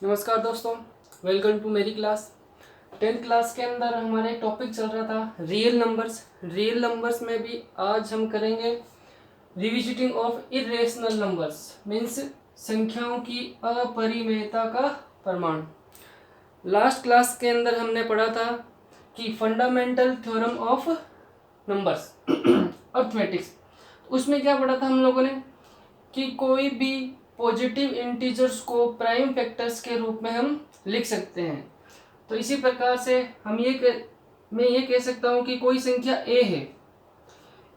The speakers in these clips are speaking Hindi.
नमस्कार दोस्तों, वेलकम टू मेरी क्लास। 10th क्लास के अंदर हमारा एक टॉपिक चल रहा था रियल नंबर्स। रियल नंबर्स में भी आज हम करेंगे revisiting of irrational numbers, means संख्याओं की अपरिमेयता का प्रमाण। लास्ट क्लास के अंदर हमने पढ़ा था कि fundamental theorem of numbers arithmetics. उसमें क्या पढ़ा था हम लोगों ने कि कोई भी पॉजिटिव इंटीजर्स को प्राइम फैक्टर्स के रूप में हम लिख सकते हैं। तो इसी प्रकार से मैं ये कह सकता हूँ कि कोई संख्या a है,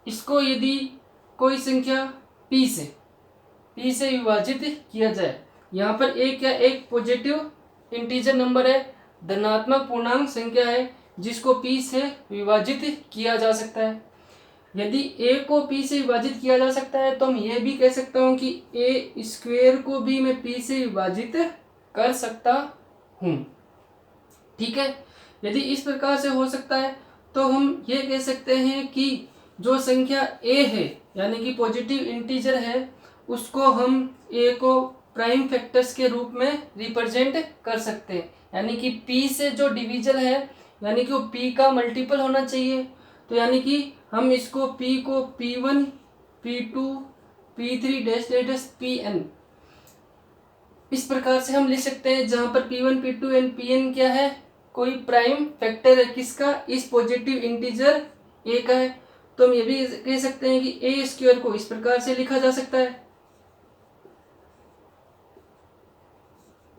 इसको यदि कोई संख्या p से विभाजित किया जाए, यहाँ पर a क्या एक पॉजिटिव इंटीजर नंबर है, धनात्मक पूर्णांक संख्या है जिसको p से विभाजित किया जा सकता है। यदि a को p से विभाजित किया जा सकता है तो हम ये भी कह सकता हूँ कि a स्क्वेयर को भी मैं p से विभाजित कर सकता हूँ। ठीक है, यदि इस प्रकार से हो सकता है तो हम ये कह सकते हैं कि जो संख्या a है यानी कि पॉजिटिव इंटीजर है, उसको हम a को प्राइम फैक्टर्स के रूप में रिप्रेजेंट कर सकते हैं। यानी कि p से जो डिविजन है यानी कि वो p का मल्टीपल होना चाहिए। तो यानी कि हम इसको p को p1 p2 p3 dash dash pn इस प्रकार से हम लिख सकते हैं, जहां पर p1 p2 एंड pn क्या है, कोई प्राइम फैक्टर है किसका, इस पॉजिटिव इंटीजर a का है। तो हम ये भी कह सकते हैं कि a स्क्वायर को इस प्रकार से लिखा जा सकता है,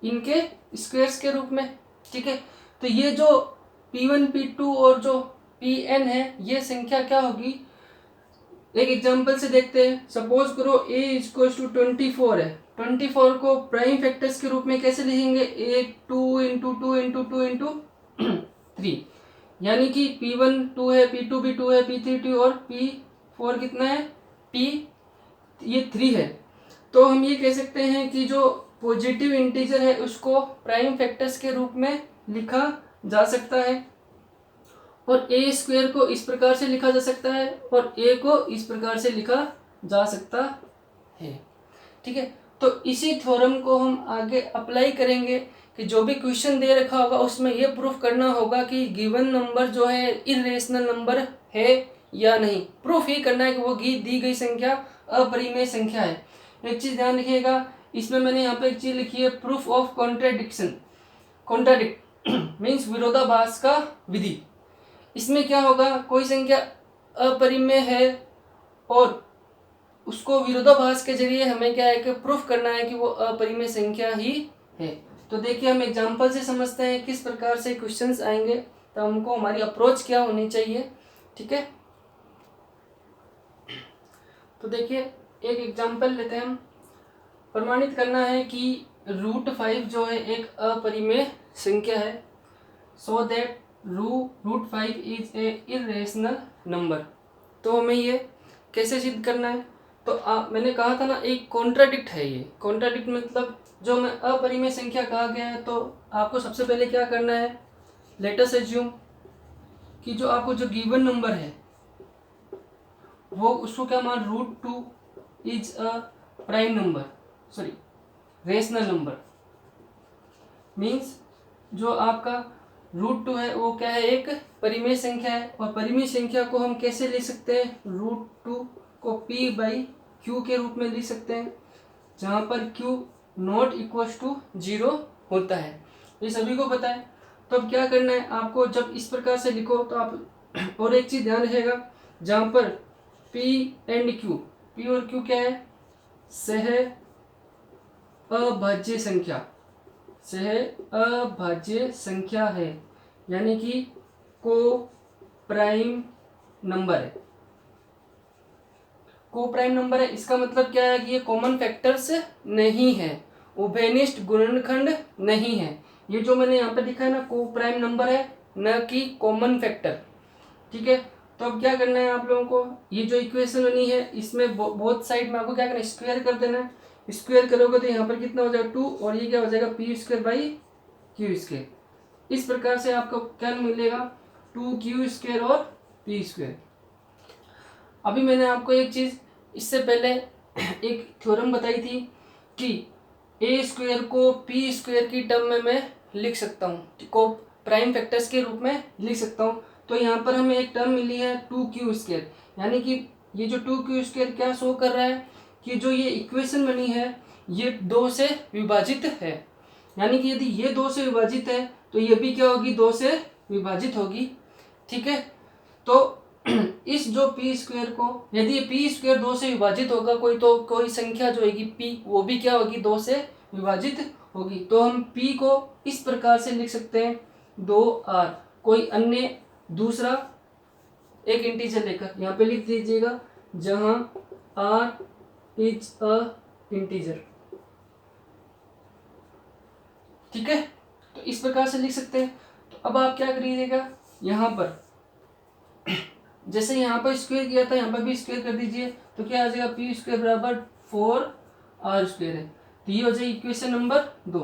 इनके स्क्वायर्स के रूप में। ठीक है, तो ये जो p1 p2 और जो pn है ये संख्या क्या होगी, एक एग्जांपल से देखते हैं। सपोज करो a इक्वल्स टू 24 है, 24 को प्राइम फैक्टर्स के रूप में कैसे लिखेंगे, a 2 इंटू 2 इंटू 2 इंटू 3, यानी कि p1 2 है, p2 भी 2 है, p3 2 और p4 कितना है, p ये 3 है। तो हम ये कह सकते हैं कि जो पॉजिटिव इंटीजर है उसको प्राइम फैक्टर्स के रूप में लिखा जा सकता है, और ए स्क्वायर को इस प्रकार से लिखा जा सकता है और ए को इस प्रकार से लिखा जा सकता है। ठीक है, तो इसी थ्योरम को हम आगे अप्लाई करेंगे कि जो भी क्वेश्चन दे रखा होगा उसमें यह प्रूफ करना होगा कि गिवन नंबर जो है इरेशनल नंबर है या नहीं। प्रूफ ही करना है कि वो दी गई संख्या अपरिमेय संख्या है। एक चीज ध्यान रखिएगा, इसमें मैंने यहाँ पे एक चीज लिखी है, proof of contradiction. Contradict means विरोधाभास का विधि। इसमें क्या होगा, कोई संख्या अपरिमेय है और उसको विरोधाभास के जरिए हमें क्या है कि प्रूफ करना है कि वो अपरिमेय संख्या ही है। तो देखिए हम एग्जांपल से समझते हैं किस प्रकार से क्वेश्चंस आएंगे, तो हमको हमारी अप्रोच क्या होनी चाहिए। ठीक है, तो देखिए एक एग्जांपल लेते हैं हम। प्रमाणित करना है कि √5 जो है एक अपरिमेय संख्या है, so that √5 is a irrational number. तो हमें ये कैसे सिद्ध करना है, तो मैंने कहा था ना एक कॉन्ट्राडिक्ट है। ये कॉन्ट्राडिक्ट मतलब जो हमें अपरिमेय संख्या कहा गया है, तो आपको सबसे पहले क्या करना है, लेट अस अज्यूम कि जो आपको जो गिवन नंबर है वो उसको क्या मान, √2 is a prime number, sorry rational number. Means जो आपका √2 है वो क्या है, एक परिमेय संख्या है। और परिमेय संख्या को हम कैसे लिख सकते हैं, √2 को p/q के रूप में लिख सकते हैं, जहाँ पर q नॉट इक्वल टू 0 होता है, ये सभी को पता है। तो अब क्या करना है आपको, जब इस प्रकार से लिखो तो आप और एक चीज ध्यान रखिएगा, जहाँ पर p एंड q, p और q क्या है, सह अभाज्य संख्या, सह अभाज्य संख्या है, यानी कि को प्राइम नंबर है। को प्राइम नंबर है, इसका मतलब क्या है कि ये कॉमन फैक्टर्स नहीं है, उभयनिष्ठ गुणनखंड नहीं है। ये जो मैंने यहाँ पे लिखा है ना, को प्राइम नंबर है न कि कॉमन फैक्टर। ठीक है, तो अब क्या करना है आप लोगों को, ये जो इक्वेशन बनी है इसमें बोथ साइड में आपको क्या करना है, स्क्वायर कर देना है। स्क्वायर करोगे तो यहाँ पर कितना हो जाएगा 2, और ये क्या हो जाएगा p²/q²। इस प्रकार से आपको क्या मिलेगा, 2q² और p²। अभी मैंने आपको एक चीज इससे पहले एक थ्योरम बताई थी कि ए स्क्वायर को पी स्क्वायर की टर्म में मैं लिख सकता हूँ, को प्राइम फैक्टर्स के रूप में लिख सकता हूँ। तो यहाँ पर हमें एक टर्म मिली है 2q², यानी कि ये जो 2q² क्या शो कर रहा है कि जो ये इक्वेशन बनी है ये 2 से विभाजित है, यानी कि यदि ये 2 से विभाजित है तो ये भी क्या होगी, 2 से विभाजित होगी। ठीक है, तो इस जो p² को, यदि ये p² 2 से विभाजित होगा कोई, तो कोई संख्या जो होगी p वो भी क्या होगी, 2 से विभाजित होगी। तो हम p को इस प्रकार से लिख सकते हैं 2r, कोई अन्य दूसरा एक इंटीजर लेकर यहाँ पे लिख दीजिएगा, जहां r इज अ इंटीजर। ठीक है, तो इस प्रकार से लिख सकते हैं। तो अब आप क्या करिएगा, यहाँ पर जैसे यहाँ पर स्क्वायर किया था यहाँ पर भी स्क्वायर कर दीजिए, तो क्या आ जाएगा, p² बराबर 4r² है। तो ये हो जाएगी इक्वेशन नंबर 2।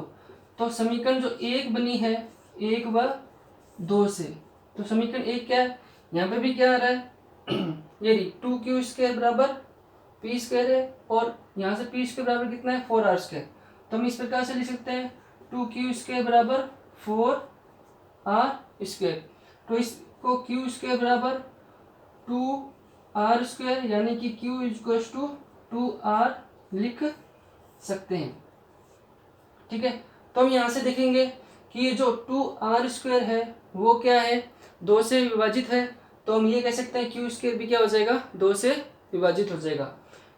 तो समीकरण जो 1 बनी है 1 व 2 से, तो समीकरण 1 क्या है, यहाँ पे भी क्या आ रहा है ये 2q² बराबर p² है, और यहाँ से p² बराबर कितना है, 4r²। तो हम इस प्रकार से लिख सकते हैं 2q² बराबर 4r²। तो इसको q² बराबर 2r², यानी कि q इक्वल्स टू 2r लिख सकते हैं। ठीक है, तो हम यहाँ से देखेंगे कि ये जो 2r² है वो क्या है, 2 से विभाजित है। तो हम ये कह सकते हैं q² भी क्या हो जाएगा, 2 से विभाजित हो जाएगा।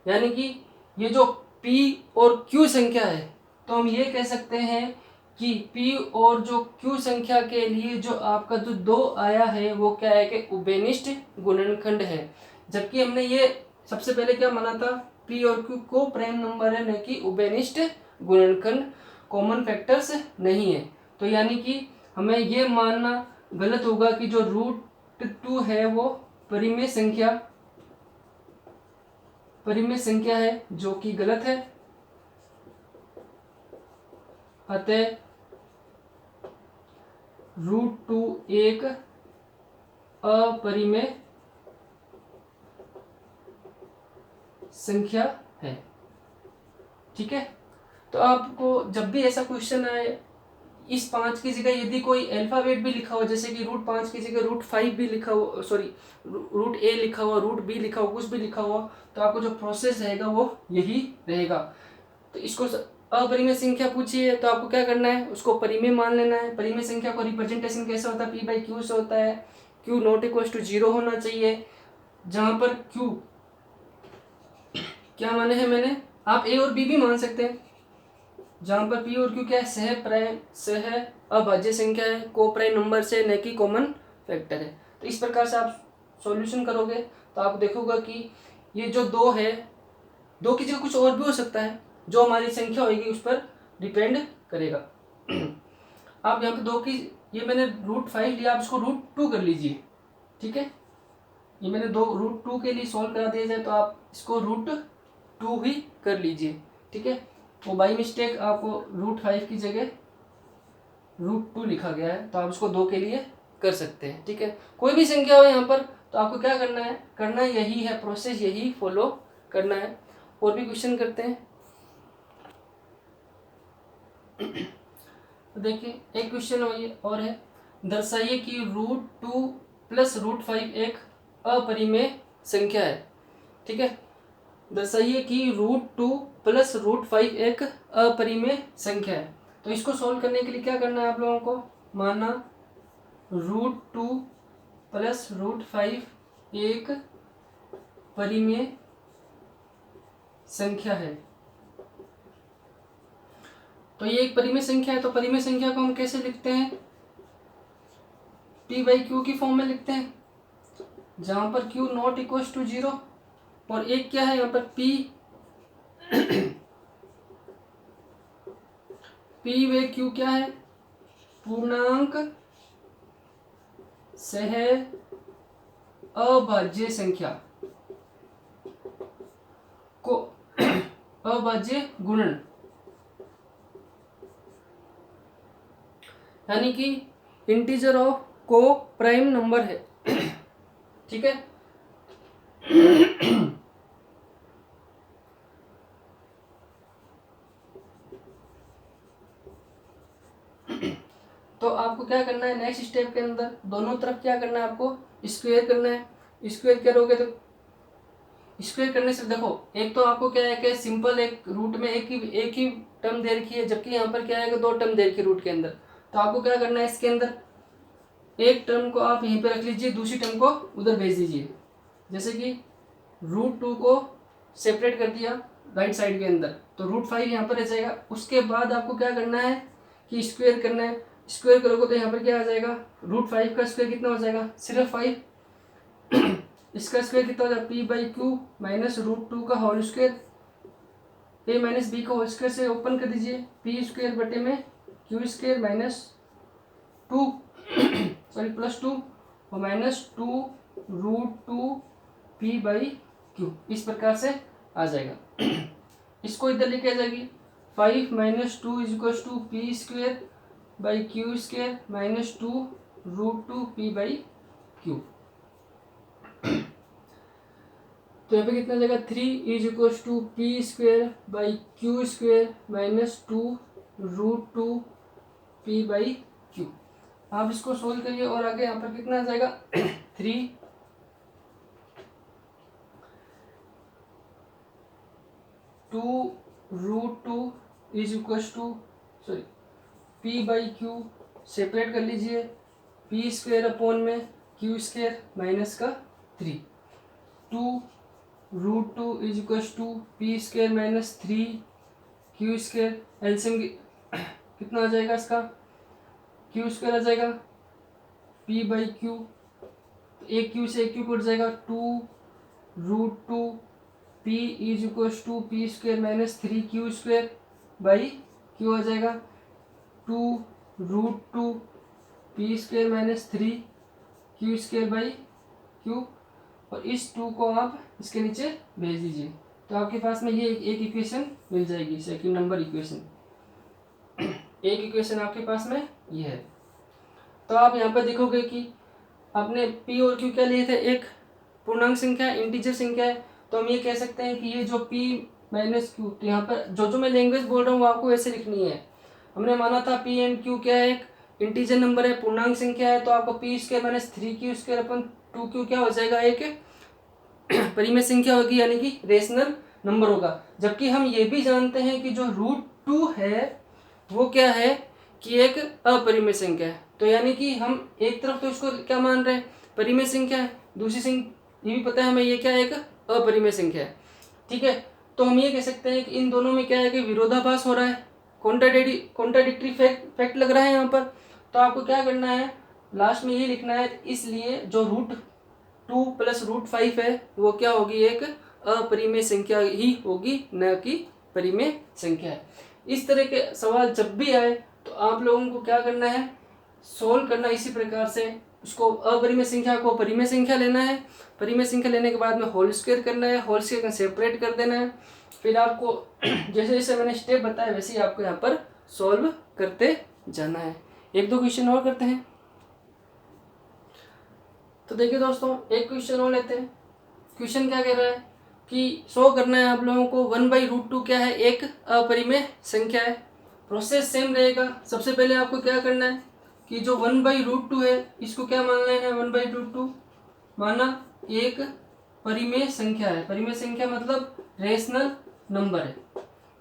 यानी कि ये जो p और q संख्या है, तो हम ये कह सकते हैं कि p और जो q संख्या के लिए जो आपका जो 2 आया है वो क्या है कि उभयनिष्ठ गुणनखंड है। जबकि हमने ये सबसे पहले क्या माना था, p और q को प्राइम नंबर है, न कि उभयनिष्ठ गुणनखंड, कॉमन फैक्टर्स नहीं है। तो यानी कि हमें ये मानना गलत होगा कि जो √2 है वो परिमेय संख्या है, जो कि गलत है। अतः √2 एक अपरिमेय संख्या है। ठीक है, तो आपको जब भी ऐसा क्वेश्चन आए, इस 5 की जगह यदि कोई अल्फाबेट भी लिखा हो, जैसे कि √5 की जगह √5 भी लिखा हो, सॉरी √a लिखा हुआ, √b लिखा हो, कुछ भी लिखा हुआ, तो आपको जो प्रोसेस रहेगा वो यही रहेगा। तो इसको अपरिमेय संख्या पूछी है तो आपको क्या करना है, उसको परिमेय मान लेना है। परिमेय संख्या को रिप्रेजेंटेशन कैसे होता है, p/q से होता है। q ≠ 0 होना चाहिए, जहां पर q क्या माने हैं मैंने, आप a और b भी मान सकते हैं, जहां पर p और q क्या है, सह अभाज्य संख्या है, को प्राइम नंबर से, न कि कॉमन फैक्टर है। तो इस प्रकार से आप सॉल्यूशन करोगे तो आप देखोगे कि ये जो 2 है, 2 की जगह कुछ और भी हो सकता है, जो हमारी संख्या होगी उस पर डिपेंड करेगा। आप यहाँ पे 2 की, ये मैंने √5 लिया, आप इसको √2 कर लीजिए। ठीक है, ये मैंने √2 के लिए सॉल्व करा दिया जाए, तो आप इसको √2 ही कर लीजिए। ठीक है, वो बाई मिस्टेक आपको √5 की जगह √2 लिखा गया है, तो आप उसको 2 के लिए कर सकते हैं। ठीक है, कोई भी संख्या हो यहाँ पर, तो आपको क्या करना यही है, प्रोसेस यही फॉलो करना है। और भी क्वेश्चन करते हैं। तो देखिए एक क्वेश्चन और है, दर्शाइए कि √2 + √5 एक अपरिमेय संख्या है। ठीक है, दर्शाइए कि √2 + √5 एक अपरिमेय संख्या है। तो इसको सॉल्व करने के लिए क्या करना है आप लोगों को, माना √2 + √5 एक परिमेय संख्या है। तो ये एक परिमेय संख्या है, तो परिमेय संख्या को हम कैसे लिखते हैं, p/q की फॉर्म में लिखते हैं, जहां पर q ≠ 0, और एक क्या है यहाँ पर p p/q क्या है, पूर्णांक सह अभाज्य संख्या को अभाज्य गुणन, यानी कि इंटीजर ऑफ को प्राइम नंबर है। ठीक है, तो आपको क्या करना है, नेक्स्ट स्टेप के अंदर दोनों तरफ क्या करना है, आपको स्क्वायर करना है। स्क्वायर करोगे तो स्क्वायर करने से देखो, एक तो आपको क्या है कि सिंपल एक रूट में एक ही टर्म दे रखी है, जबकि यहाँ पर क्या है कि 2 टर्म दे रखी है रूट के अंदर। तो आपको क्या करना है, इसके अंदर एक टर्म को आप यहीं पे रख लीजिए, दूसरी टर्म को उधर भेज दीजिए। जैसे कि √2 को सेपरेट कर दिया राइट साइड के अंदर, तो √5 यहाँ पर रह जाएगा। उसके बाद आपको क्या करना है कि स्क्वायर करना है। स्क्वायर करोगे तो यहाँ पर क्या आ जाएगा, √5 का स्क्वायर कितना हो जाएगा, सिर्फ 5। इसका स्क्वायर कितना हो जाएगा, p/q माइनस √2 का whole square, a minus B का होल स्क्वायर से ओपन कर दीजिए, p² बटे में q² माइनस 2 सॉरी +2 और -2 √2 p/q, इस प्रकार से आ जाएगा। इसको इधर लेके आ जाएगी, 5 - 2 = p²/q² माइनस 2 √2 p/q। तो यहाँ पे कितना आ जाएगा, 3 = p²/q² माइनस 2 √2 p/q। आप इसको सोल्व करिए और आगे यहाँ पर कितना आ जाएगा 3 2 √2 सॉरी p/q सेपरेट कर लीजिए, p² q² माइनस का 3, 2 √2 p² माइनस 3 q², एलसीएम कितना आ जाएगा इसका, q² आ जाएगा p/q, एक q से एक q कट जाएगा, 2 √2 p = p² माइनस 3 q² आ जाएगा, 2 √2 p² माइनस 3 q²/q, और इस 2 को आप इसके नीचे भेज दीजिए। तो आपके पास में ये एक इक्वेशन मिल जाएगी, सेकंड नंबर इक्वेशन। एक इक्वेशन आपके पास में ये है। तो आप यहाँ पर देखोगे कि आपने p और q क्या लिए थे, एक पूर्णांक संख्या इंटीजर संख्या है, तो हम ये कह सकते हैं कि ये जो p माइनस q, तो यहाँ पर जो मैं लैंग्वेज बोल रहा हूँ वो आपको ऐसे लिखनी है। हमने माना था p एंड q क्या है, एक इंटीजर नंबर है, पूर्णांक संख्या है, तो आपको p² माइनस 3q² क्या हो जाएगा, एक परिमेय संख्या होगी, यानी कि रेशनल नंबर होगा। जबकि हम ये भी जानते हैं कि जो √2 है वो क्या है कि एक अपरिमेय संख्या है। तो यानी कि हम एक तरफ तो इसको क्या मान रहे हैं, परिमेय संख्या है, दूसरी संख्या ये भी पता है हमें ये क्या है, एक अपरिमेय संख्या है। ठीक है, तो हम ये कह सकते हैं कि इन दोनों में क्या है कि विरोधाभास हो रहा है, कॉन्ट्राडिक्टरी फैक्ट लग रहा है यहाँ पर। तो आपको क्या करना है, लास्ट में ये लिखना है, इसलिए जो √2 + √5 है वो क्या होगी, एक अपरिमेय संख्या ही होगी, न कि परिमेय संख्या है। इस तरह के सवाल जब भी आए तो आप लोगों को क्या करना है, सोल्व करना इसी प्रकार से। उसको अपरिमेय संख्या को परिमेय संख्या लेना है, परिमेय संख्या लेने के बाद में होल स्क्वायर करना है, होल स्क्वायर का सेपरेट कर देना है। फिर आपको जैसे जैसे मैंने स्टेप बताया वैसे ही आपको यहाँ पर सॉल्व करते जाना है। एक दो क्वेश्चन और करते हैं। तो देखिए दोस्तों, एक क्वेश्चन और लेते हैं। क्वेश्चन क्या कह रहा है कि शो करना है आप लोगों को 1/√2 क्या है, एक अपरिमेय संख्या है। प्रोसेस सेम रहेगा। सबसे पहले आपको क्या करना है कि जो 1/√2 है इसको क्या मान लेना है, 1/√2 माना एक परिमेय संख्या है। परिमेय संख्या मतलब रेशनल नंबर है।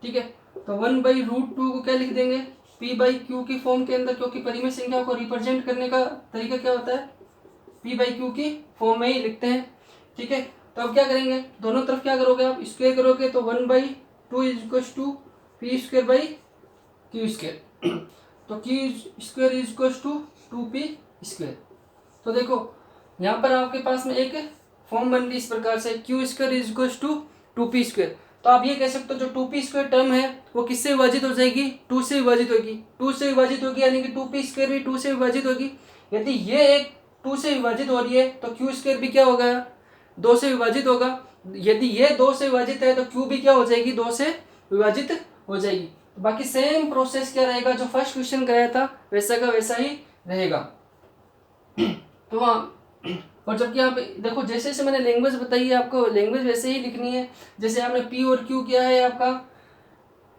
ठीक है, तो 1/√2 को क्या लिख देंगे, p/q की फॉर्म के अंदर, क्योंकि परिमेय संख्या को रिप्रेजेंट करने का तरीका क्या होता है, p/q की फॉर्म में ही लिखते हैं। ठीक है, तो अब क्या करेंगे, दोनों तरफ क्या करोगे आप, स्क्वायर करोगे, तो 1/2 = p²/q², तो q² = 2p²। तो देखो यहाँ पर आपके पास में एक फॉर्म बन रही इस प्रकार से, q² = 2p²। तो आप ये कह सकते हो जो 2p² टर्म है वो किससे विभाजित हो जाएगी, 2 से विभाजित होगी। 2 से विभाजित होगी यानी कि 2p² भी 2 से विभाजित होगी। यदि ये एक 2 से विभाजित हो रही है तो q² भी क्या होगा, 2 से विभाजित होगा। यदि ये 2 से विभाजित है तो q भी क्या हो जाएगी, 2 से विभाजित हो जाएगी। तो बाकी सेम प्रोसेस क्या रहेगा, जो फर्स्ट क्वेश्चन कराया था वैसा का वैसा ही रहेगा। तो और जबकि आप देखो जैसे जैसे मैंने लैंग्वेज बताई है, आपको लैंग्वेज वैसे ही लिखनी है। जैसे आपने p और q किया है, आपका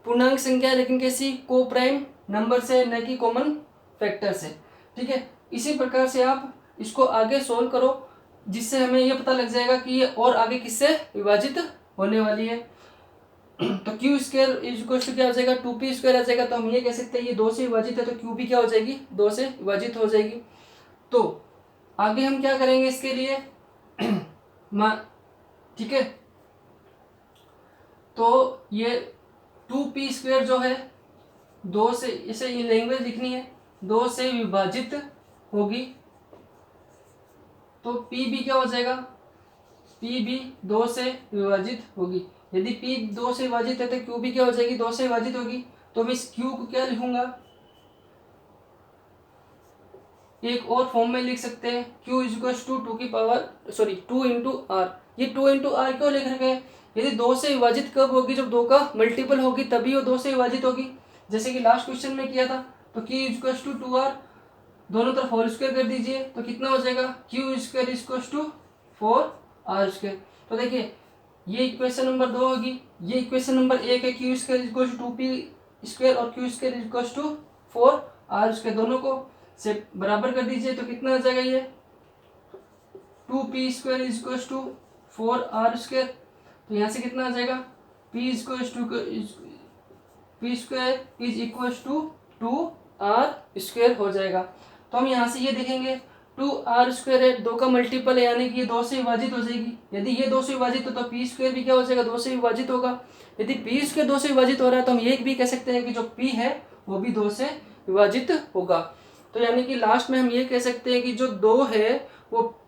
पूर्णांक संख्या है लेकिन कैसी, को प्राइम नंबर से, न कि कॉमन फैक्टर से। ठीक है, इसी प्रकार से आप इसको आगे सोल्व करो, जिससे हमें ये पता लग जाएगा कि ये और आगे किससे विभाजित होने वाली है। तो Q square is equal to क्या हो जाएगा, 2p² आ जाएगा। तो हम ये कह सकते हैं ये 2 से विभाजित है, तो क्यू भी क्या हो जाएगी, 2 से विभाजित हो जाएगी। तो आगे हम क्या करेंगे इसके लिए ठीक है, तो ये 2p² जो है 2 से, इसे ये लैंग्वेज लिखनी है, 2 से विभाजित होगी, तो p भी क्या हो जाएगा, p भी 2 से विभाजित होगी। यदि p 2 से विभाजित है तो q भी क्या हो जाएगी, 2 से विभाजित होगी। तो मैं इस q को क्या लिखूंगा, एक और फॉर्म में लिख सकते हैं, q is equal to 2 into R. ये 2 इंटू आर क्यों लिख रखे हैं, यदि 2 से विभाजित कब होगी, जब 2 का मल्टीपल होगी तभी वो 2 से विभाजित होगी, जैसे कि लास्ट क्वेश्चन में किया था। तो q is equal to 2r, दोनों तरफ होल स्क्वायर कर दीजिए, तो कितना हो जाएगा, q square is equal to 4r²। तो देखिए ये इक्वेशन नंबर 2 होगी, ये इक्वेशन नंबर 1 है, q square is equal to 2p² और q square is equal to 4r², दोनों को से बराबर कर दीजिए, तो कितना आ जाएगा, ये 2p² is equal to 4r²। तो यहाँ से कितना आ जाएगा, p square is equal to 2r² हो जाएगा। तो हम यहाँ से ये देखेंगे 2r² है, 2 का मल्टीपल है, यानी कि ये 2 से विभाजित हो जाएगी। यदि ये 2 से विभाजित हो तो p² भी क्या हो जाएगा, 2 से विभाजित होगा। यदि p² 2 से विभाजित हो रहा है तो हम ये भी कह सकते हैं कि जो p है वो भी 2 से विभाजित होगा। तो यानी कि लास्ट में हम ये कह सकते हैं कि जो 2 है वो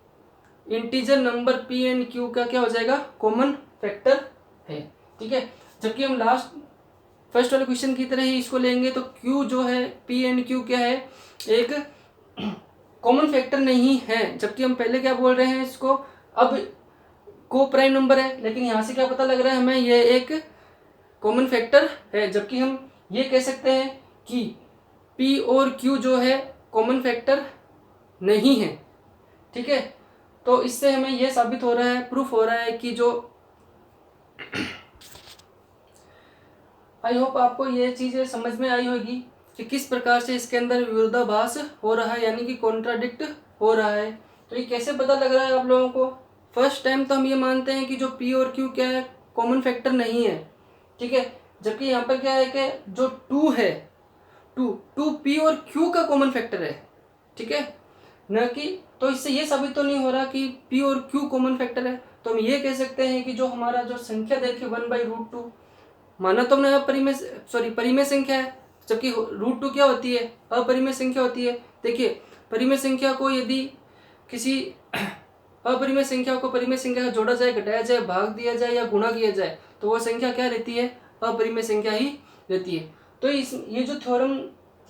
integer number p and q का क्या हो जाएगा, कॉमन फैक्टर है। ठीक है, जबकि हम लास्ट फर्स्ट वाले क्वेश्चन की तरह ही इसको लेंगे, तो q जो है, p एंड q क्या है, एक कॉमन फैक्टर नहीं है। जबकि हम पहले क्या बोल रहे हैं, इसको अब को प्राइम नंबर है, लेकिन यहाँ से क्या पता लग रहा है हमें, ये एक कॉमन फैक्टर है। जबकि हम ये कह सकते हैं कि p और q जो है कॉमन फैक्टर नहीं है। ठीक है, तो इससे हमें यह साबित हो रहा है, प्रूफ हो रहा है कि जो आई होप आपको ये चीज़ें समझ में आई होगी कि किस प्रकार से इसके अंदर विरोधाभास हो रहा है, यानी कि कॉन्ट्राडिक्ट हो रहा है। तो ये कैसे पता लग रहा है आप लोगों को, फर्स्ट टाइम तो हम ये मानते हैं कि जो p और q क्या है, कॉमन फैक्टर नहीं है। ठीक है, जबकि यहाँ पर क्या है कि जो 2 है, 2 p और q का कॉमन फैक्टर है। ठीक है, न कि, तो इससे ये साबित तो नहीं हो रहा कि p और q कॉमन फैक्टर है। तो हम ये कह सकते हैं कि जो हमारा जो संख्या देखे 1/√2, माना तो हमने परिमेय संख्या है, जबकि √2 क्या होती है, अपरिमेय संख्या होती है। देखिए परिमेय संख्या को यदि किसी अपरिमेय संख्या को परिमेय संख्या का जोड़ा जाए, घटाया जाए, भाग दिया जाए या गुणा किया जाए, तो वह संख्या क्या रहती है, अपरिमेय संख्या ही रहती है। तो ये जो थ्योरम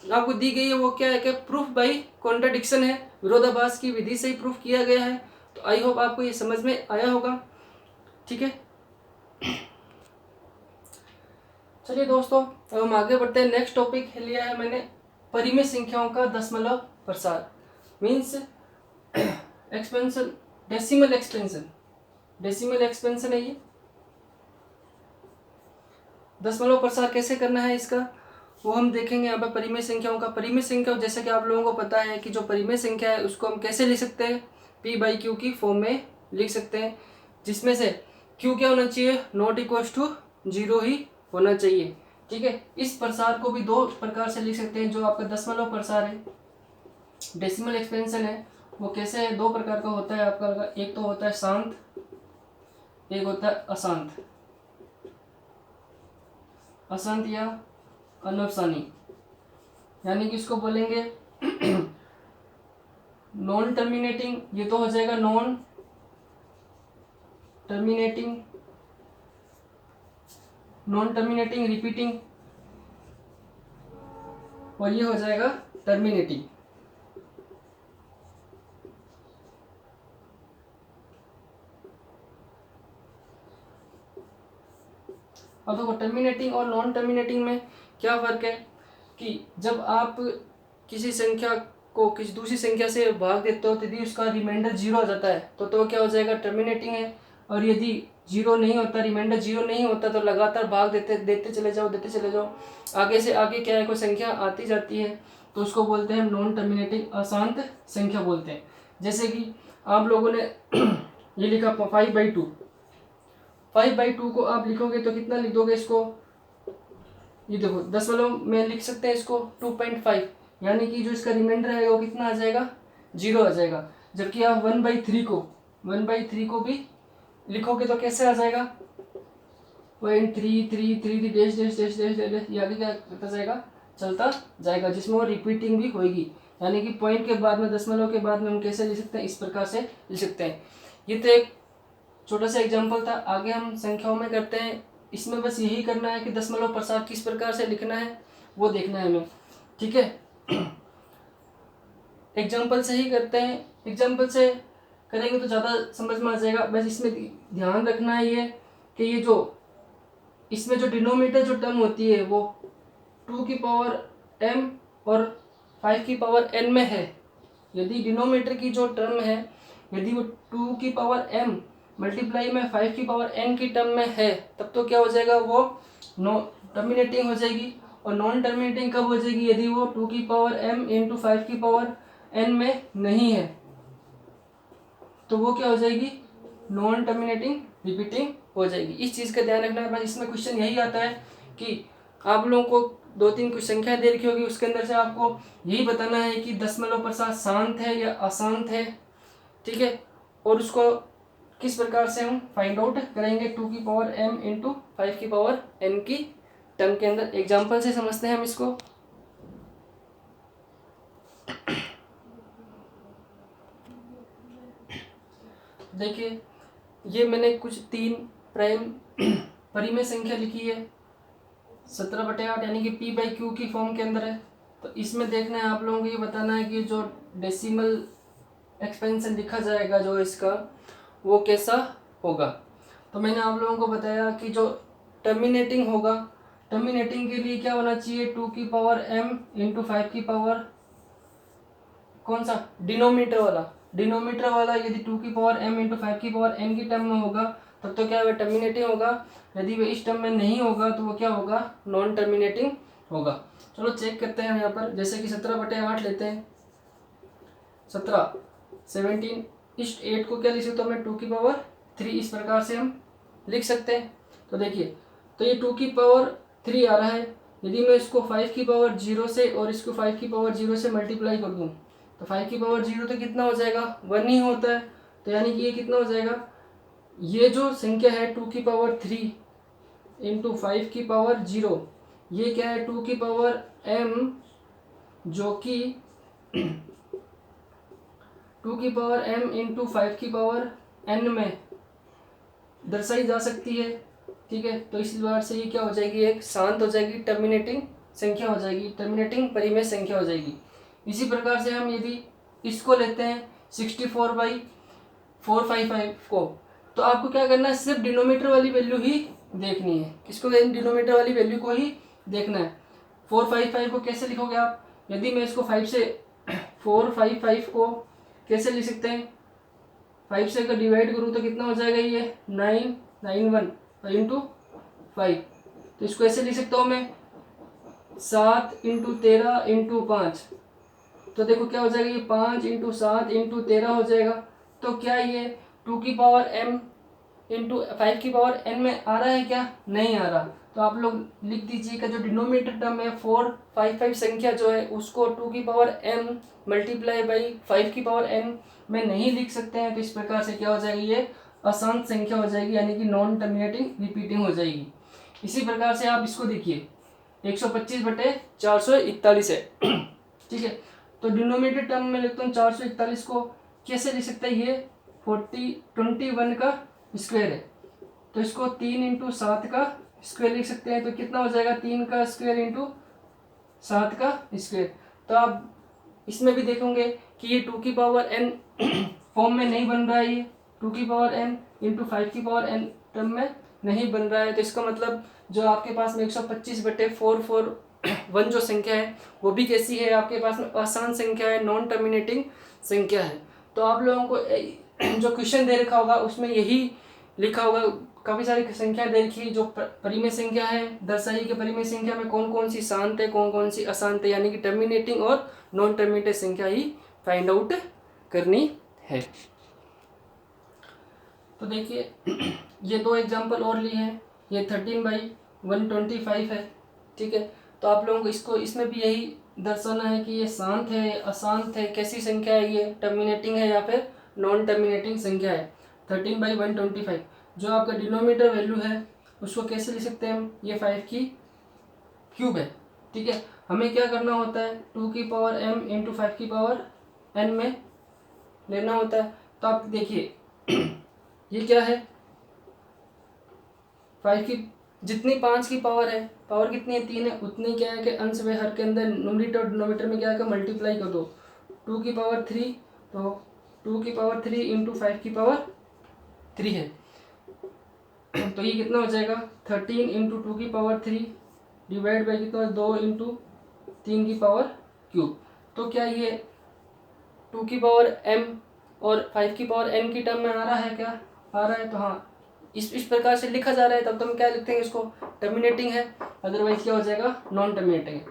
आपको दी गई है वो क्या है कि प्रूफ बाय कॉन्ट्राडिक्शन है, विरोधाभास की विधि से ही प्रूफ किया गया है। तो आई होप आपको ये समझ में आया होगा। ठीक है, चलिए दोस्तों अब हम आगे बढ़ते हैं। नेक्स्ट टॉपिक लिया है मैंने परिमेय संख्याओं का दशमलव प्रसार, मीन्स एक्सपेंशन, डेसिमल एक्सपेंशन है। ये दशमलव प्रसार कैसे करना है इसका वो हम देखेंगे यहाँ पर। परिमेय संख्याओं का, परिमेय संख्या जैसे कि आप लोगों को पता है कि जो परिमेय संख्या है उसको हम कैसे लिख सकते हैं, p/q की फॉर्म में लिख सकते हैं, जिसमें से q क्या होना चाहिए, नॉट इक्वल टू 0 ही होना चाहिए। ठीक है, इस प्रसार को भी 2 प्रकार से लिख सकते हैं। जो आपका दशमलव प्रसार है, डेसिमल एक्सपेंशन है, वो कैसे है, 2 प्रकार का होता है आपका। एक तो होता है शांत, एक होता है अशांत या अनवसानी, यानी कि इसको बोलेंगे नॉन टर्मिनेटिंग, ये तो हो जाएगा नॉन टर्मिनेटिंग रिपीटिंग, और ये हो जाएगा टर्मिनेटिंग। अब देखो टर्मिनेटिंग और नॉन टर्मिनेटिंग में क्या फर्क है कि जब आप किसी संख्या को किसी दूसरी संख्या से भाग देते हो यदि उसका रिमाइंडर 0 आ जाता है तो क्या हो जाएगा, टर्मिनेटिंग है। और यदि जीरो नहीं होता, रिमाइंडर जीरो नहीं होता, तो लगातार भाग देते चले जाओ, आगे से आगे क्या है कोई संख्या आती जाती है, तो उसको बोलते हैं नॉन टर्मिनेटिंग अशांत संख्या बोलते हैं। जैसे कि आप लोगों ने ये लिखा 5/2, 5/2 को आप लिखोगे तो कितना लिख दोगे इसको, ये देखो दशमलव में लिख सकते हैं इसको 2.5, यानी कि जो इसका रिमाइंडर है वो कितना आ जाएगा, 0 आ जाएगा। जबकि आप 1/3 को भी लिखोगे तो कैसे आ जाएगा, 0.333 dash dash dash dash dash, ये आगे क्या करता जाएगा, चलता जाएगा, जिसमें वो रिपीटिंग भी होगी। यानी कि पॉइंट के बाद में, दशमलव के बाद में हम कैसे लिख सकते हैं, इस प्रकार से लिख सकते हैं। ये तो एक छोटा सा एग्जाम्पल था। आगे हम संख्याओं में करते हैं। इसमें बस यही करना है कि दशमलव प्रसार किस प्रकार से लिखना है वो देखना है हमें, ठीक है। एग्जाम्पल से ही करते हैं, एग्जाम्पल से करेंगे तो ज़्यादा समझ में आ जाएगा। बस इसमें ध्यान रखना है ये कि ये जो इसमें जो डिनोमिनेटर जो टर्म होती है वो 2 की पावर m और 5 की पावर n में है। यदि डिनोमिनेटर की जो टर्म है, यदि वो 2 की पावर m मल्टीप्लाई में 5 की पावर n की टर्म में है, तब तो क्या हो जाएगा, वो नो टर्मिनेटिंग हो जाएगी। और नॉन टर्मिनेटिंग कब हो जाएगी, यदि वो 2 की पावर m इंटू 5 की पावर n में नहीं है, तो वो क्या हो जाएगी, नॉन टर्मिनेटिंग रिपीटिंग हो जाएगी। इस चीज़ का ध्यान रखना है। बस इसमें क्वेश्चन यही आता है कि आप लोगों को 2-3 कुछ संख्या दे रखी होगी, उसके अंदर से आपको यही बताना है कि दशमलव प्रसार शांत है या अशांत है, ठीक है। और उसको किस प्रकार से हम फाइंड आउट करेंगे, 2 की पावर m इंटू 5 की पावर n की टर्म के अंदर। एग्जाम्पल से समझते हैं हम इसको। देखिए, ये मैंने कुछ 3 प्राइम परिमेय संख्या लिखी है 17/8, यानी कि p/q की फॉर्म के अंदर है। तो इसमें देखना है आप लोगों को, ये बताना है कि जो डेसिमल एक्सपेंशन लिखा जाएगा जो इसका, वो कैसा होगा। तो मैंने आप लोगों को बताया कि जो टर्मिनेटिंग होगा, टर्मिनेटिंग के लिए क्या होना चाहिए, 2 की पावर m इंटू 5 की पावर, कौन सा, डिनोमीटर वाला यदि 2 की पावर m इंटू 5 की पावर n की टर्म में होगा, तब तो क्या वह टर्मिनेटिंग होगा। यदि वह इस टर्म में नहीं होगा तो वो क्या होगा, नॉन टर्मिनेटिंग होगा। चलो चेक करते हैं यहाँ पर। जैसे कि 17/8 लेते हैं, 17 इस 8 को क्या लिख सकते हो, मैं 2 की पावर 3 इस प्रकार से हम लिख सकते हैं। तो देखिए, तो ये 2 की पावर 3 आ रहा है। यदि मैं इसको 5 की पावर 0 से और इसको 5 की पावर 0 से मल्टीप्लाई कर दूँ, तो 5 की पावर 0 तो कितना हो जाएगा, 1 ही होता है। तो यानी कि ये कितना हो जाएगा, ये जो संख्या है 2 की पावर 3 इंटू 5 की पावर 0, ये क्या है, 2 की पावर m, जो कि 2 की पावर m इंटू 5 की पावर n में दर्शाई जा सकती है, ठीक है। तो इस बार से ये क्या हो जाएगी, एक शांत हो जाएगी, टर्मिनेटिंग संख्या हो जाएगी, टर्मिनेटिंग परिमेय संख्या हो जाएगी। इसी प्रकार से हम यदि इसको लेते हैं 64/455 को, तो आपको क्या करना है, सिर्फ डिनोमीटर वाली वैल्यू ही देखनी है। किसको, डिनोमीटर वाली वैल्यू को ही देखना है। 455 को कैसे लिखोगे आप, यदि मैं इसको 5 से 455 को कैसे लिख सकते हैं, 5 से अगर डिवाइड करूँ तो कितना हो जाएगा, ये 991 इंटू 5। तो इसको ऐसे लिख सकता हूँ मैं 7 इंटू 13 इंटू 5। तो देखो क्या हो जाएगा, ये 5 इंटू 7 इंटू 13 हो जाएगा। तो क्या ये 2 की पावर m इंटू 5 की पावर n में आ रहा है क्या, नहीं आ रहा। तो आप लोग लिख दीजिएगा, जो डिनोमिनेटर टर्म है 455 संख्या जो है, उसको 2 की पावर m मल्टीप्लाई बाई 5 की पावर n में नहीं लिख सकते हैं। तो इस प्रकार से क्या हो जाएगी, ये अशांत संख्या हो जाएगी, यानी कि नॉन टर्मिनेटिंग रिपीटिंग हो जाएगी। इसी प्रकार से आप इसको देखिए, 125/441 है, ठीक है। तो डिनोमिनेटर टर्म में लिखता हूँ 441 को कैसे लिख सकते हैं, ये 21 का स्क्वायर है। तो इसको 3 इंटू 7 का स्क्वायर लिख सकते हैं। तो कितना हो जाएगा, 3 का स्क्वायर इंटू 7 का स्क्वायर। तो आप इसमें भी देखोगे कि ये 2 की पावर n फॉर्म में नहीं बन रहा है, ये 2 की पावर n इंटू 5 की पावर n टर्म में नहीं बन रहा है। तो इसका मतलब जो आपके पास में 125/441 जो संख्या है, वो भी कैसी है, आपके पास में अशांत संख्या है, नॉन टर्मिनेटिंग संख्या है। तो आप लोगों को जो क्वेश्चन दे रखा होगा उसमें यही लिखा होगा काफ़ी सारी संख्याएं दे रखी है जो परिमेय संख्या है। दर्शाइए कि परिमेय संख्या में कौन कौन सी शांत है, कौन कौन सी अशांत है, यानी कि टर्मिनेटिंग और नॉन टर्मिनेटिंग संख्या ही फाइंड आउट करनी है। तो देखिए ये दो एग्जाम्पल और लिए हैं, ये 13/125 है, ठीक है। तो आप लोगों को इसको इसमें भी यही दर्शाना है कि ये शांत है, अशांत है, कैसी संख्या है, ये टर्मिनेटिंग है या फिर नॉन टर्मिनेटिंग संख्या है। 13/125 जो आपका डिनोमिनेटर वैल्यू है उसको कैसे लिख सकते हैं हम, ये 5 की क्यूब है, ठीक है। हमें क्या करना होता है, 2 की पावर m इंटू 5 की पावर n में लेना होता है। तो आप देखिए ये क्या है, 5 की जितनी 5 की पावर है, पावर कितनी है 3 है, उतनी क्या है कि अंश में हर के अंदर न्यूमरेटर और डिनोमिनेटर में क्या है मल्टीप्लाई कर दो। 2 की पावर 3 तो 2 की पावर 3 इंटू 5 की पावर 3 है। तो ये कितना हो जाएगा 13 इंटू 2 की पावर 3 डिवाइड बाई कितना 2 इंटू 3 की पावर क्यूब। तो क्या ये 2 की पावर m और 5 की पावर n की टर्म में आ रहा है, क्या आ रहा है? तो हाँ इस प्रकार से लिखा जा रहा है, तब तो हम क्या लिखते हैं, इसको टर्मिनेटिंग है, अदरवाइज क्या हो जाएगा नॉन टर्मिनेटिंग है।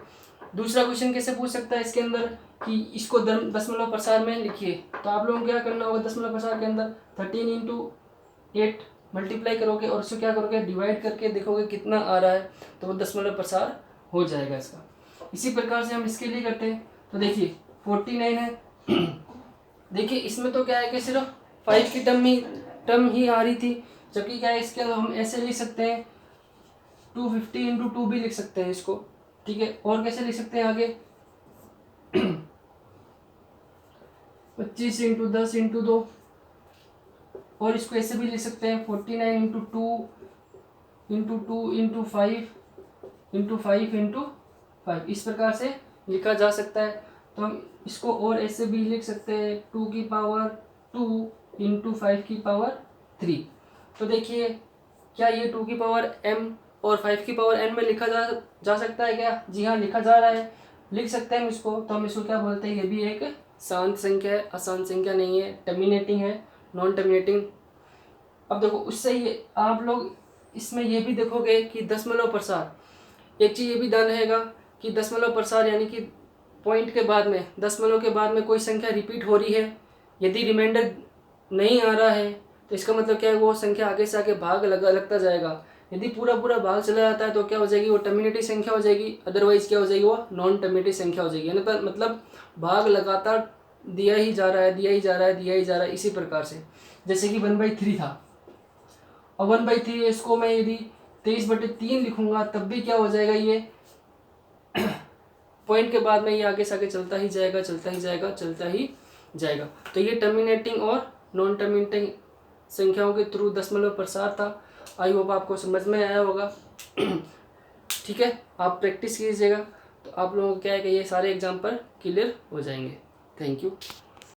दूसरा क्वेश्चन कैसे पूछ सकता है इसके अंदर कि इसको दशमलव प्रसार में लिखिए। तो आप लोगों को क्या करना होगा, दशमलव प्रसार के अंदर 13 इंटू 8 मल्टीप्लाई करोगे और उसको क्या करोगे डिवाइड करके देखोगे कितना आ रहा है, तो वो दशमलव प्रसार हो जाएगा इसका। इसी प्रकार से हम इसके लिए करते हैं। तो देखिए 49 है देखिए इसमें तो क्या है कि सिर्फ 5 की टर्म ही आ रही थी, जबकि क्या है इसके हम ऐसे लिख सकते हैं 250 इंटू 2 भी लिख सकते हैं इसको, ठीक है। और कैसे लिख सकते हैं आगे 25 इंटू 10 इंटू 2, और इसको ऐसे भी लिख सकते हैं 49 into 2 into 2 into 5 into 5 into 5, इस प्रकार से लिखा जा सकता है। तो हम इसको और ऐसे भी लिख सकते हैं 2 की पावर 2 इंटू 5 की पावर 3। तो देखिए क्या ये 2 की पावर m और 5 की पावर n में लिखा जा सकता है क्या? जी हाँ लिखा जा रहा है, लिख सकते हैं हम इसको। तो हम इसको क्या बोलते हैं, ये भी एक शांत संख्या है, अशांत संख्या नहीं है, टर्मिनेटिंग है, नॉन टर्मिनेटिंग। अब देखो उससे ये आप लोग इसमें ये भी देखोगे कि दशमलव प्रसार, एक चीज़ ये भी ध्यान रहेगा कि दशमलव प्रसार यानी कि पॉइंट के बाद में, दशमलव के बाद में कोई संख्या रिपीट हो रही है, यदि रिमाइंडर नहीं आ रहा है तो इसका मतलब क्या है, वो संख्या आगे से आगे भाग लगता जाएगा। यदि पूरा भाग चला जाता है तो क्या हो जाएगी, वो टर्मिनेटिव संख्या हो जाएगी, अदरवाइज क्या हो जाएगी, वो नॉन टर्मिनेटिव संख्या हो जाएगी। यानी मतलब भाग लगातार दिया ही जा रहा है, दिया ही जा रहा है, दिया ही जा रहा है। इसी प्रकार से जैसे कि 1/3 था, और 1/3 इसको मैं यदि 23/3 लिखूंगा तब भी क्या हो जाएगा, ये पॉइंट के बाद में ये आगे से आगे चलता ही जाएगा, चलता ही जाएगा, चलता ही जाएगा। तो ये टर्मिनेटिंग और नॉन टर्मिनेटिंग संख्याओं के थ्रू दशमलव प्रसार था। आई होप आपको समझ में आया होगा ठीक है, आप प्रैक्टिस कीजिएगा तो आप लोगों को क्या है कि ये सारे एग्जाम्पल क्लियर हो जाएंगे। Thank you.